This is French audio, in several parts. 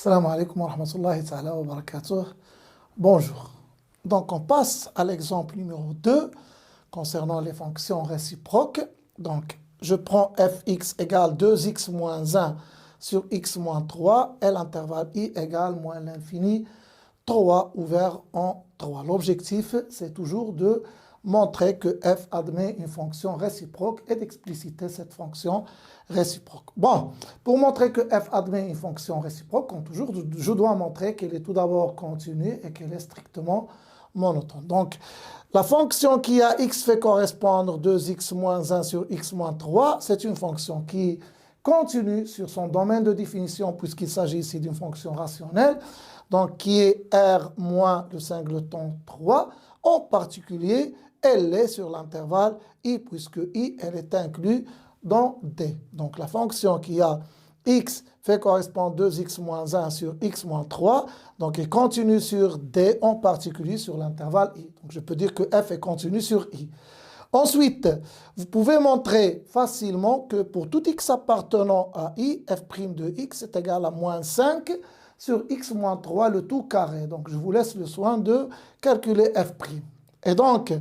Assalamu alaikum wa rahmatullahi ta'ala wa barakatuh. Bonjour. Donc on passe à l'exemple numéro 2 concernant les fonctions réciproques. Donc je prends fx égale 2x moins 1 sur x moins 3 et l'intervalle i égale moins l'infini 3 ouvert en 3. L'objectif c'est toujours de montrer que f admet une fonction réciproque et d'expliciter cette fonction réciproque. Bon, pour montrer que f admet une fonction réciproque, comme toujours, je dois montrer qu'elle est tout d'abord continue et qu'elle est strictement monotone. Donc, la fonction qui a x fait correspondre 2x moins 1 sur x moins 3, c'est une fonction qui continue sur son domaine de définition puisqu'il s'agit ici d'une fonction rationnelle, donc qui est R moins le singleton 3. En particulier, elle est sur l'intervalle i puisque i, elle est inclue dans d. Donc la fonction qui a x fait correspondre 2x moins 1 sur x moins 3, donc elle continue sur d, en particulier sur l'intervalle i. Donc je peux dire que f est continue sur i. Ensuite, vous pouvez montrer facilement que pour tout x appartenant à i, f' de x est égal à moins 5 sur x moins 3, le tout carré. Donc je vous laisse le soin de calculer f'. Et donc,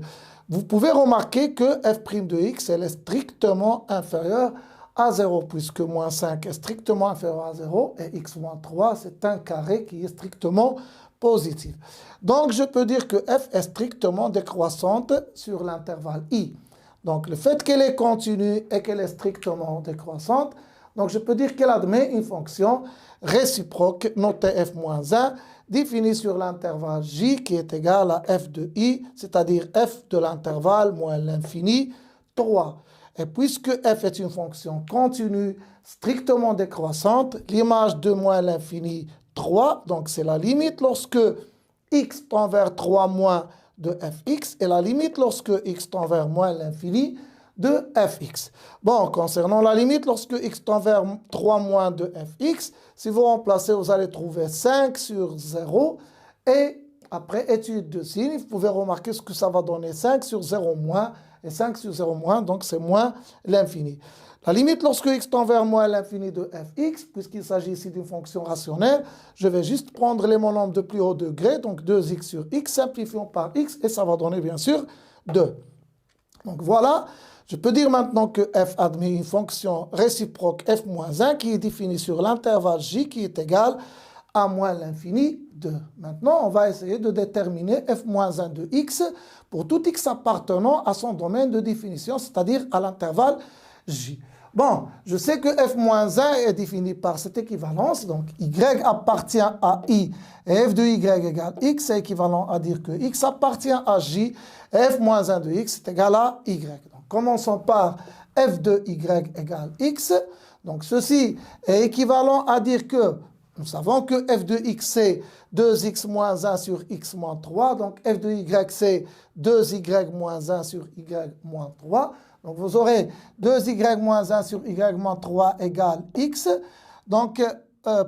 vous pouvez remarquer que f' de x, elle est strictement inférieure à 0, puisque moins 5 est strictement inférieur à 0, et x moins 3, c'est un carré qui est strictement positif. Donc, je peux dire que f est strictement décroissante sur l'intervalle i. Donc, le fait qu'elle est continue et qu'elle est strictement décroissante, donc je peux dire qu'elle admet une fonction réciproque notée f moins 1, définie sur l'intervalle j qui est égal à f de i, c'est-à-dire f de l'intervalle moins l'infini 3. Et puisque f est une fonction continue strictement décroissante, l'image de moins l'infini 3, donc c'est la limite lorsque x tend vers 3 moins de fx, et la limite lorsque x tend vers moins l'infini de fx. Bon, concernant la limite, lorsque x tend vers 3 moins de fx, si vous remplacez, vous allez trouver 5 sur 0. Et après étude de signes, vous pouvez remarquer ce que ça va donner 5 sur 0 moins. Et 5 sur 0 moins, donc c'est moins l'infini. La limite lorsque x tend vers moins l'infini de fx, puisqu'il s'agit ici d'une fonction rationnelle, je vais juste prendre les monombres de plus haut degré, donc 2x sur x, simplifions par x, et ça va donner bien sûr 2. Donc voilà. Je peux dire maintenant que f admet une fonction réciproque f moins 1 qui est définie sur l'intervalle j qui est égal à moins l'infini 2. Maintenant, on va essayer de déterminer f moins 1 de x pour tout x appartenant à son domaine de définition, c'est-à-dire à l'intervalle j. Bon, je sais que f moins 1 est défini par cette équivalence, donc y appartient à i et f de y égale x, c'est équivalent à dire que x appartient à j et f moins 1 de x est égal à y. Donc, commençons par f de y égale x. Donc, ceci est équivalent à dire que nous savons que f de x c'est 2x moins 1 sur x moins 3. Donc, f de y c'est 2y moins 1 sur y moins 3. Donc, vous aurez 2y moins 1 sur y moins 3 égale x. Donc,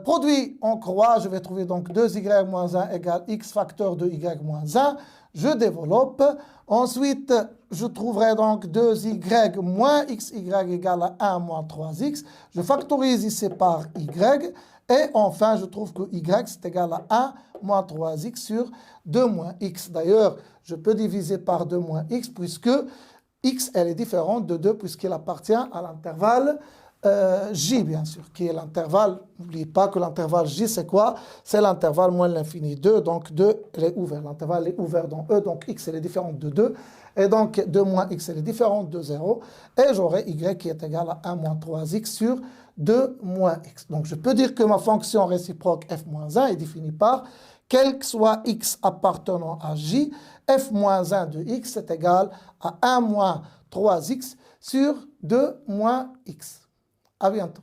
produit en croix, je vais trouver donc 2y moins 1 égale x facteur de y moins 1. Je développe. Ensuite, je trouverai donc 2y moins xy égale à 1 moins 3x. Je factorise ici par y. Et enfin, je trouve que y c'est égal à 1 moins 3x sur 2 moins x. D'ailleurs, je peux diviser par 2 moins x puisque x, elle est différente de 2 puisqu'elle appartient à l'intervalle j, bien sûr, qui est l'intervalle. N'oubliez pas que l'intervalle j, c'est quoi? C'est l'intervalle moins l'infini 2, donc 2, elle est ouverte. L'intervalle est ouvert dans E, donc x, elle est différente de 2. Et donc 2 moins x, elle est différente de 0. Et j'aurai y qui est égal à 1 moins 3x sur 2 moins x. Donc je peux dire que ma fonction réciproque f moins 1 est définie par, quel que soit x appartenant à j, f moins 1 de x est égal à 1 moins 3x sur 2 moins x. À bientôt.